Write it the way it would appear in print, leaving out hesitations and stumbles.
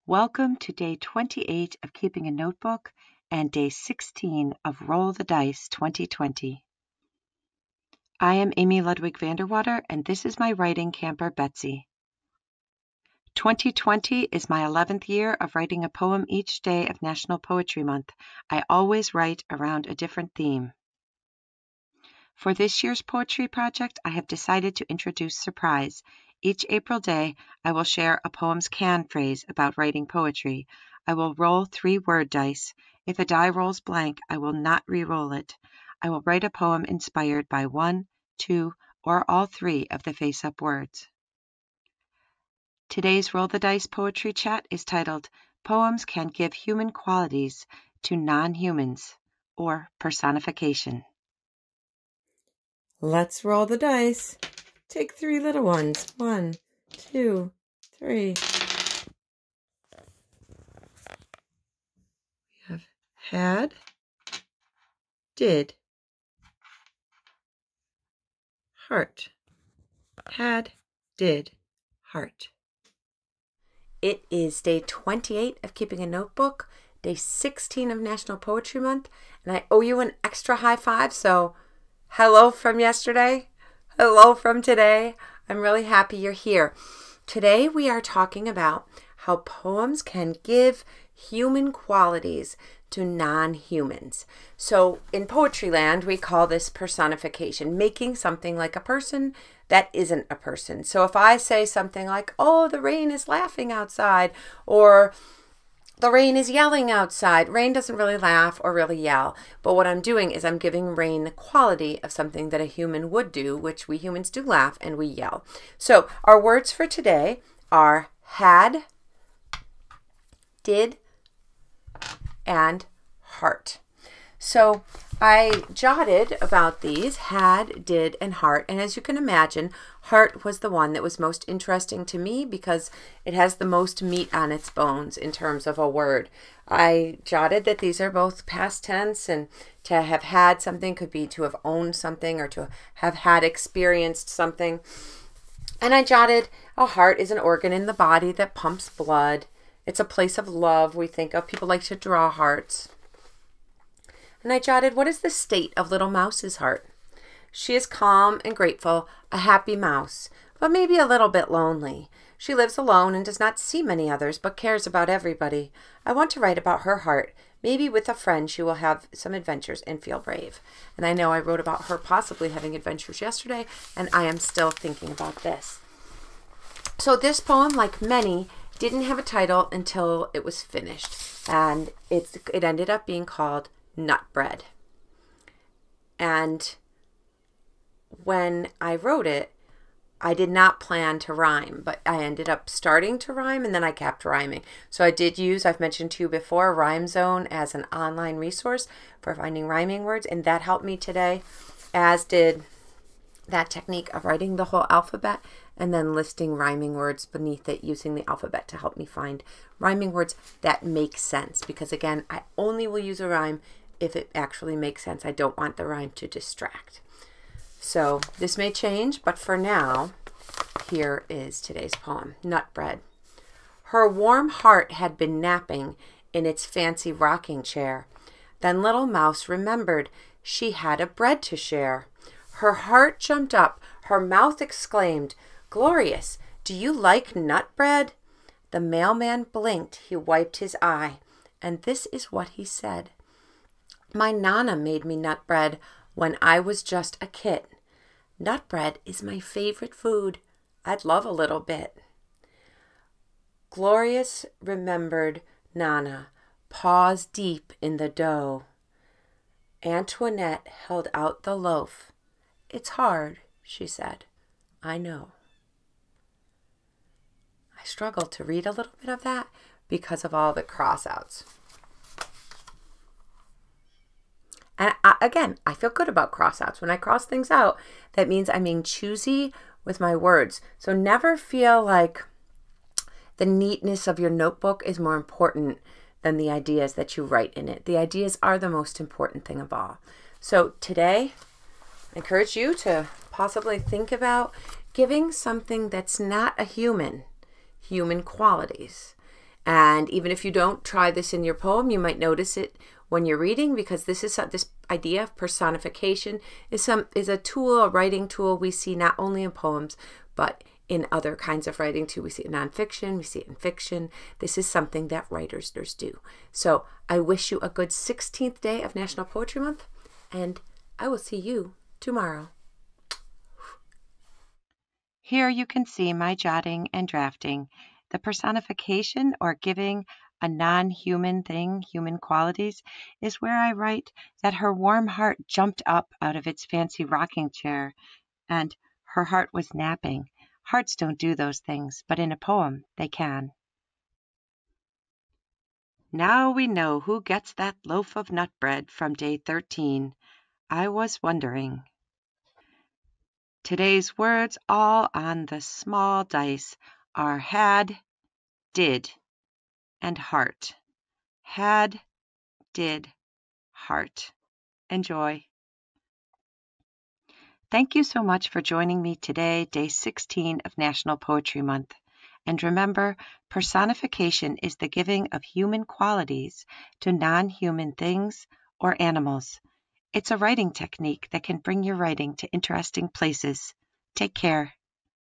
Welcome to day 28 of Keeping a Notebook and day 16 of Roll the Dice 2020. I am Amy Ludwig Vanderwater, and this is my writing camper, Betsy. 2020 is my 11th year of writing a poem each day of National Poetry Month. I always write around a different theme. For this year's poetry project, I have decided to introduce surprise. Each April day, I will share a poem's can phrase about writing poetry. I will roll 3 word dice. If a die rolls blank, I will not re-roll it. I will write a poem inspired by 1, 2, or all 3 of the face-up words. Today's Roll the Dice poetry chat is titled, Poems Can Give Human Qualities to Non-Humans, or Personification. Let's roll the dice. Take 3 little ones. 1, 2, 3. We have had, did, heart. Had, did, heart. It is day 28 of Keeping a Notebook, day 16 of National Poetry Month, and I owe you an extra high five, so hello from yesterday. Hello from today. I'm really happy you're here. Today we are talking about how poems can give human qualities to non-humans. So in poetry land, we call this personification, making something like a person that isn't a person. So if I say something like, oh, the rain is laughing outside, or the rain is yelling outside. Rain doesn't really laugh or really yell, but what I'm doing is I'm giving rain the quality of something that a human would do, which we humans do laugh and we yell. So our words for today are had, did, and heart. So I jotted about these, had, did, and heart. And as you can imagine, heart was the one that was most interesting to me because it has the most meat on its bones in terms of a word. I jotted that these are both past tense, and to have had something could be to have owned something or to have had experienced something. And I jotted a heart is an organ in the body that pumps blood. It's a place of love we think of. People like to draw hearts. And I jotted, what is the state of little Mouse's heart? She is calm and grateful, a happy mouse, but maybe a little bit lonely. She lives alone and does not see many others, but cares about everybody. I want to write about her heart. Maybe with a friend she will have some adventures and feel brave. And I know I wrote about her possibly having adventures yesterday, and I am still thinking about this. So this poem, like many, didn't have a title until it was finished. And it ended up being called Nut Bread. And when I wrote it, I did not plan to rhyme, but I ended up starting to rhyme and then I kept rhyming. So I did use, I've mentioned to you before, Rhyme Zone as an online resource for finding rhyming words, and that helped me today, as did that technique of writing the whole alphabet and then listing rhyming words beneath it using the alphabet to help me find rhyming words that make sense. Because again, I only will use a rhyme if it actually makes sense. I don't want the rhyme to distract. So this may change, but for now, here is today's poem, Nut Bread. Her warm heart had been napping in its fancy rocking chair. Then little Mouse remembered she had a bread to share. Her heart jumped up, her mouth exclaimed, "Glorious, do you like nut bread?" The mailman blinked, he wiped his eye, and this is what he said. My Nana made me nut bread when I was just a kit. Nut bread is my favorite food. I'd love a little bit. Glorious remembered Nana, paws deep in the dough. Antoinette held out the loaf. It's hard, she said. I know. I struggled to read a little bit of that because of all the crossouts. And again, I feel good about crossouts. When I cross things out, that means I'm being choosy with my words. So never feel like the neatness of your notebook is more important than the ideas that you write in it. The ideas are the most important thing of all. So today, I encourage you to possibly think about giving something that's not a human qualities. And even if you don't try this in your poem, you might notice it when you're reading, because this idea of personification is a tool, a writing tool we see not only in poems, but in other kinds of writing too. We see it in nonfiction, we see it in fiction. This is something that writers do. So I wish you a good 16th day of National Poetry Month, and I will see you tomorrow. Here you can see my jotting and drafting. The personification, or giving a non-human thing human qualities, is where I write that her warm heart jumped up out of its fancy rocking chair and her heart was napping. Hearts don't do those things, but in a poem they can. Now we know who gets that loaf of nut bread from day 13. I was wondering. Today's words, all on the small dice, are had, did, and heart. Had, did, heart. Enjoy. Thank you so much for joining me today, day 16 of National Poetry Month. And remember, personification is the giving of human qualities to non-human things or animals. It's a writing technique that can bring your writing to interesting places. Take care.